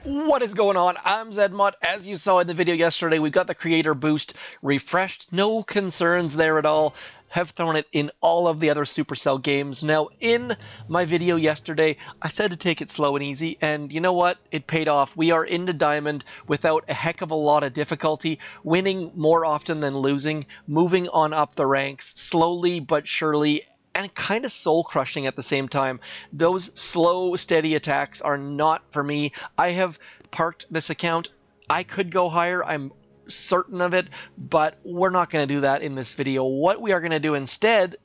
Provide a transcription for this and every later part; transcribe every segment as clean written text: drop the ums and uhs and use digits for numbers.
What is going on? I'm Zedmot. As you saw in the video yesterday, we've got the creator boost refreshed. No concerns there at all. Have thrown it in all of the other Supercell games. Now, in my video yesterday, I said to take it slow and easy, and you know what? It paid off. We are into Diamond without a heck of a lot of difficulty, winning more often than losing, moving on up the ranks, slowly but surely, and kind of soul-crushing at the same time. Those slow, steady attacks are not for me. I have parked this account. I could go higher, I'm certain of it, but we're not going to do that in this video. What we are going to do instead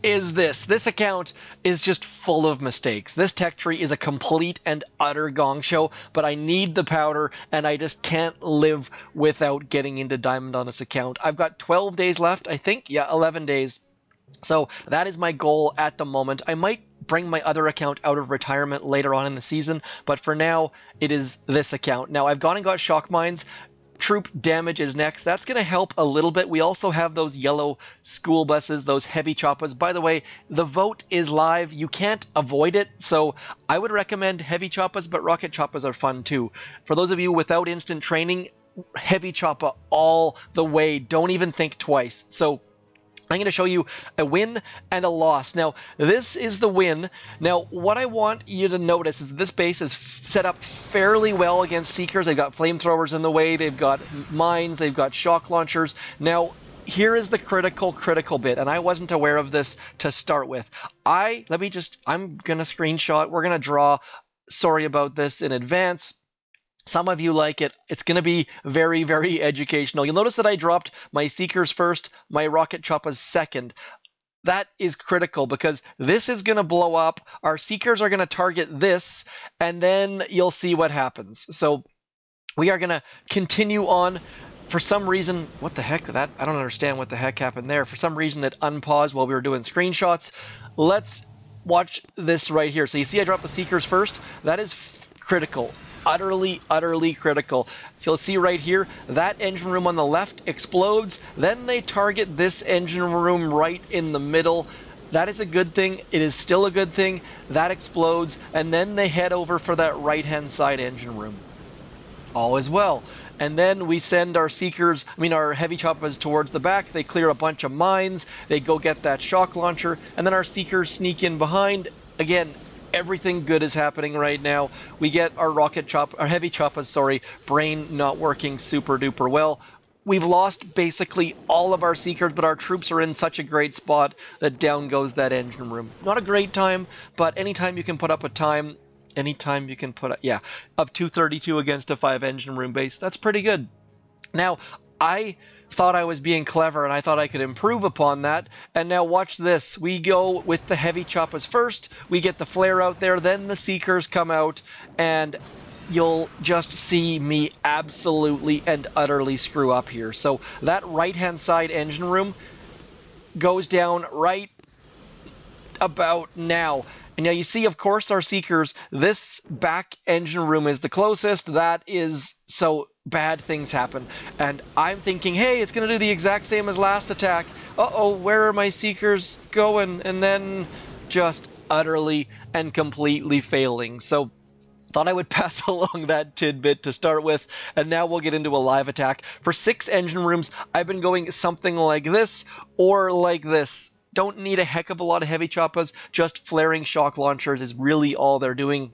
is this. This account is just full of mistakes. This tech tree is a complete and utter gong show, but I need the powder, and I just can't live without getting into Diamond on this account. I've got 12 days left, I think. Yeah, 11 days. So that is my goal at the moment. I might bring my other account out of retirement later on in the season, but for now, it is this account. Now, I've gone and got shock mines. Troop damage is next. That's going to help a little bit. We also have those yellow school buses, those heavy choppas. By the way, the vote is live. You can't avoid it, so I would recommend heavy choppas, but rocket choppas are fun too. For those of you without instant training, heavy choppa all the way. Don't even think twice. So I'm going to show you a win and a loss. Now, this is the win. Now, what I want you to notice is this base is set up fairly well against Seekers. They've got flamethrowers in the way. They've got mines. They've got shock launchers. Now, here is the critical bit, and I wasn't aware of this to start with. I'm going to screenshot. We're going to draw. Sorry about this in advance. Some of you like it. It's going to be very, very educational. You'll notice that I dropped my Seekers first, my Rocket Choppas second. That is critical because this is going to blow up. Our Seekers are going to target this, and then you'll see what happens. So we are going to continue on. For some reason, what the heck? I don't understand what the heck happened there. For some reason, it unpaused while we were doing screenshots. Let's watch this right here. So you see I dropped the Seekers first. That is critical. Utterly critical. So you'll see right here, that engine room on the left explodes. Then they target this engine room right in the middle. That is a good thing. It is still a good thing. That explodes. And then they head over for that right-hand side engine room. All is well. And then we send our Seekers, our heavy choppas towards the back. They clear a bunch of mines. They go get that shock launcher. And then our Seekers sneak in behind. Again, everything good is happening right now. We get our heavy choppas, brain not working super duper well. We've lost basically all of our Seekers, but our troops are in such a great spot that down goes that engine room. Not a great time, but anytime you can put up a time, of 232 against a 5 engine room base, that's pretty good. Now, I thought I was being clever and I thought I could improve upon that. And now watch this. We go with the heavy choppas first. We get the flare out there. Then the Seekers come out and you'll just see me absolutely and utterly screw up here. So that right-hand side engine room goes down right about now. And now you see, of course, our Seekers, this back engine room is the closest. That is, so bad things happen. And I'm thinking, hey, it's going to do the exact same as last attack. Uh-oh, where are my Seekers going? And then just utterly and completely failing. So thought I would pass along that tidbit to start with, and now we'll get into a live attack. For 6 engine rooms, I've been going something like this or like this. Don't need a heck of a lot of heavy choppas, just flaring shock launchers is really all they're doing.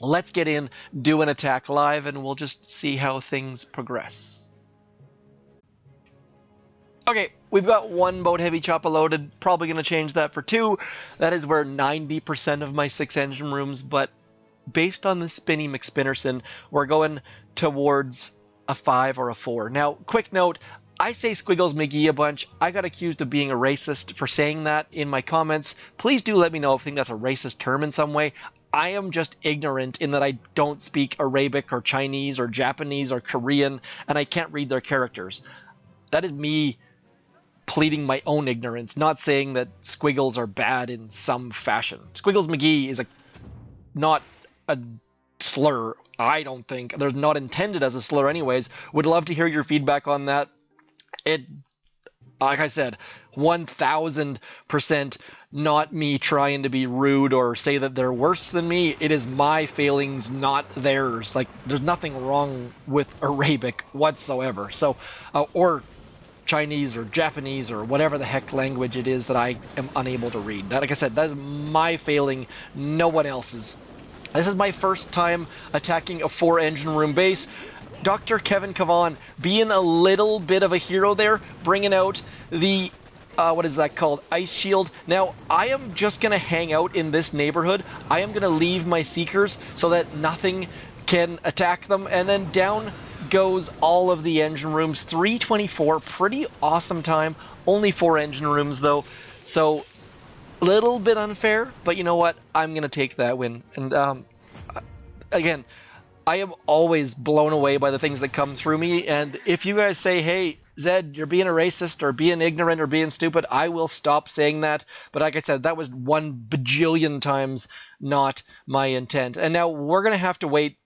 Let's get in, do an attack live, and we'll just see how things progress. Okay, we've got 1 boat heavy choppa loaded, probably going to change that for 2. That is where 90% of my 6 engine rooms, but based on the Spinny McSpinnerson, we're going towards a 5 or a 4. Now, quick note, I say Squiggles McGee a bunch. I got accused of being a racist for saying that in my comments. Please do let me know if you think that's a racist term in some way. I am just ignorant in that I don't speak Arabic or Chinese or Japanese or Korean, and I can't read their characters. That is me pleading my own ignorance, not saying that squiggles are bad in some fashion. Squiggles McGee is not a slur, I don't think. They're not intended as a slur anyways. Would love to hear your feedback on that. like I said, 1000% not me trying to be rude or say that they're worse than me. It is my failings, not theirs. Like, there's nothing wrong with Arabic whatsoever. So, or Chinese or Japanese or whatever the heck language it is that I am unable to read. That, like I said, that is my failing, no one else's. This is my first time attacking a 4-engine room base. Dr. Kevin Cavan being a little bit of a hero there, bringing out the, what is that called? Ice shield. Now, I am just going to hang out in this neighborhood. I am going to leave my Seekers so that nothing can attack them. And then down goes all of the engine rooms. 324, pretty awesome time. Only 4 engine rooms, though. So, a little bit unfair, but you know what? I'm going to take that win. And, again, I am always blown away by the things that come through me, and if you guys say, hey, Zed, you're being a racist, or being ignorant, or being stupid, I will stop saying that. But like I said, that was 1 bajillion times not my intent. And now we're going to have to wait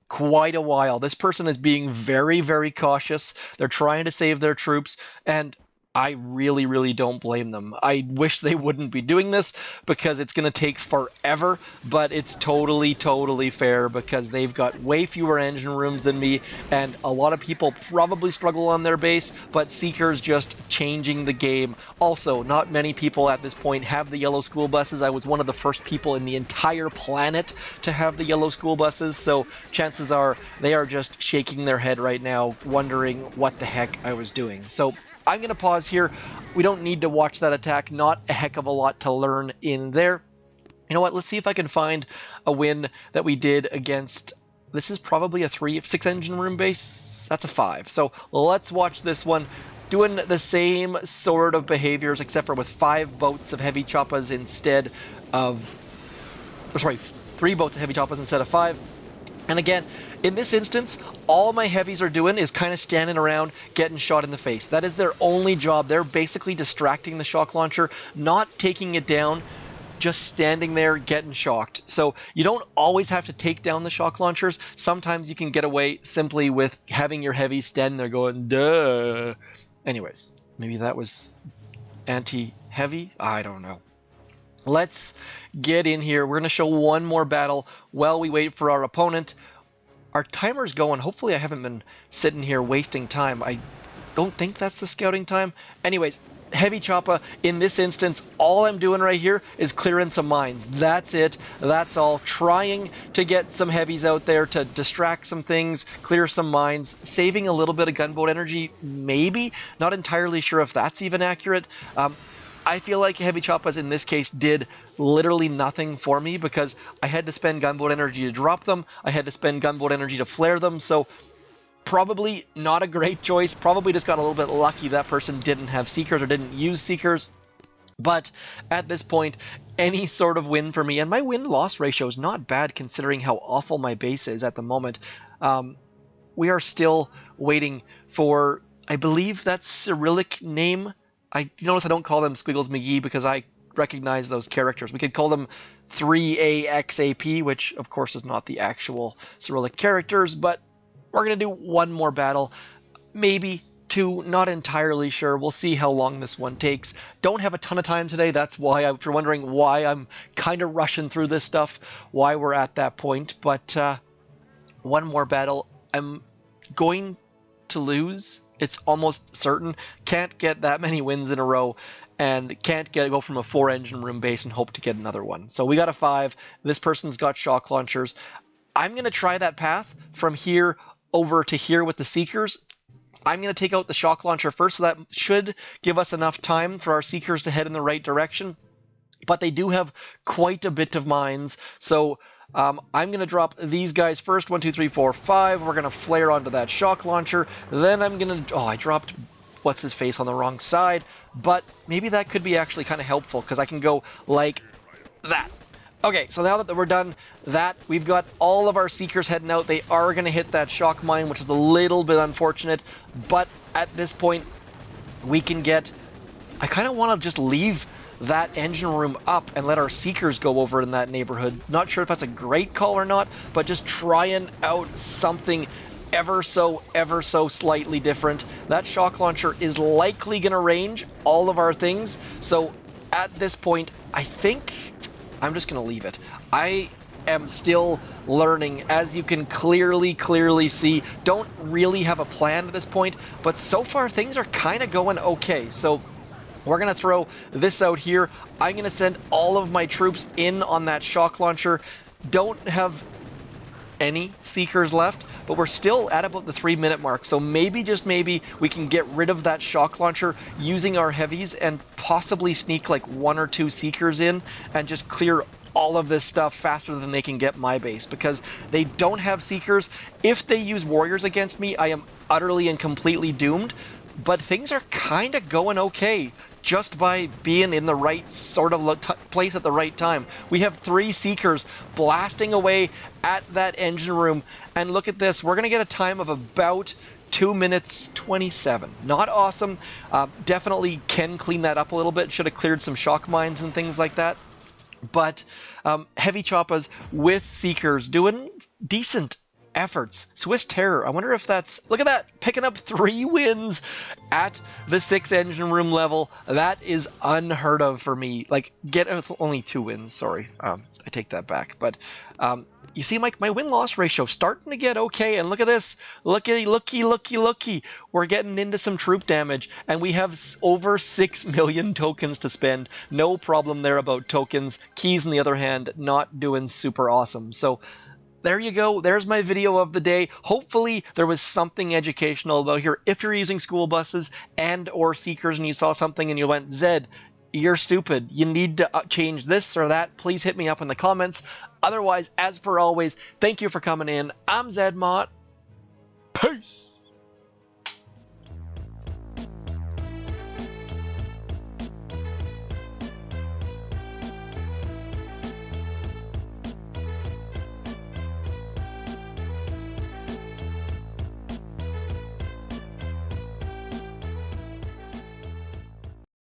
quite a while. This person is being very, very cautious. They're trying to save their troops, and I really, really don't blame them. I wish they wouldn't be doing this because it's going to take forever, but it's totally, totally fair because they've got way fewer engine rooms than me, and a lot of people probably struggle on their base, but Seeker's just changing the game. Also, not many people at this point have the yellow school buses. I was one of the first people in the entire planet to have the yellow school buses, so chances are they are just shaking their head right now, wondering what the heck I was doing. So I'm going to pause here. We don't need to watch that attack. Not a heck of a lot to learn in there. You know what? Let's see if I can find a win that we did against... This is probably a 6 engine room base. That's a 5. So let's watch this one. Doing the same sort of behaviors, except for with 5 boats of heavy choppas instead of... Sorry, 3 boats of heavy choppas instead of 5. And again, in this instance, all my heavies are doing is kind of standing around getting shot in the face. That is their only job. They're basically distracting the shock launcher, not taking it down, just standing there getting shocked. So you don't always have to take down the shock launchers. Sometimes you can get away simply with having your heavies standing there going, duh. Anyways, maybe that was anti-heavy? I don't know. Let's get in here. We're going to show one more battle while we wait for our opponent. Our timer's going. Hopefully I haven't been sitting here wasting time. I don't think that's the scouting time. Anyways, heavy choppa. In this instance, all I'm doing right here is clearing some mines. That's it. That's all. Trying to get some heavies out there to distract some things, clear some mines, saving a little bit of gunboat energy, maybe. Not entirely sure if that's even accurate. I feel like heavy choppas in this case did literally nothing for me because I had to spend gunboat energy to drop them. I had to spend gunboat energy to flare them. So probably not a great choice. Probably just got a little bit lucky that person didn't have Seekers or didn't use Seekers. But at this point, any sort of win for me, and my win-loss ratio is not bad considering how awful my base is at the moment. We are still waiting for, I believe that's Cyrillic name. You notice I don't call them Squiggles McGee because I recognize those characters. We could call them 3AXAP, which of course is not the actual Cyrillic characters, but we're going to do one more battle. Maybe 2, not entirely sure. We'll see how long this one takes. Don't have a ton of time today. That's why, if you're wondering why I'm kind of rushing through this stuff, why we're at that point. But one more battle. I'm going to lose. It's almost certain. Can't get that many wins in a row, and can't go from a 4-engine room base and hope to get another one. So we got a 5. This person's got shock launchers. I'm going to try that path from here over to here with the Seekers. I'm going to take out the shock launcher first, so that should give us enough time for our Seekers to head in the right direction. But they do have quite a bit of mines, so I'm going to drop these guys first. 1, 2, 3, 4, 5. We're going to flare onto that shock launcher. Then I'm going to... Oh, I dropped what's-his-face on the wrong side. But maybe that could be actually kind of helpful, because I can go like that. Okay, so now that we're done that, we've got all of our Seekers heading out. They are going to hit that shock mine, which is a little bit unfortunate. But at this point, we can get... I kind of want to just leave that engine room up and let our Seekers go over in that neighborhood. Not sure if that's a great call or not, but just trying out something ever so slightly different. That shock launcher is likely going to range all of our things. So at this point, I think I'm just going to leave it. I am still learning, as you can clearly see. Don't really have a plan at this point, but so far things are kind of going okay. So we're going to throw this out here. I'm going to send all of my troops in on that shock launcher. Don't have any Seekers left, but we're still at about the 3-minute mark. So maybe, just maybe, we can get rid of that shock launcher using our heavies and possibly sneak like 1 or 2 Seekers in and just clear all of this stuff faster than they can get my base, because they don't have Seekers. If they use Warriors against me, I am utterly and completely doomed. But things are kind of going okay just by being in the right sort of place at the right time. We have 3 Seekers blasting away at that engine room. And look at this. We're going to get a time of about 2 minutes 27. Not awesome. Definitely can clean that up a little bit. Should have cleared some shock mines and things like that. But Heavy Choppas with Seekers doing decent efforts. Swiss Terror, I wonder if that's... Look at that! Picking up 3 wins at the 6 engine room level. That is unheard of for me. Like, get only 2 wins, sorry. I take that back. But you see my win-loss ratio starting to get okay. And look at this. Looky. We're getting into some troop damage. And we have over 6 million tokens to spend. No problem there about tokens. Keys, on the other hand, not doing super awesome. So there you go. There's my video of the day. Hopefully there was something educational about here. If you're using school buses and or Seekers and you saw something and you went, Zed, you're stupid, you need to change this or that, please hit me up in the comments. Otherwise, as per always, thank you for coming in. I'm Zedmont. Peace.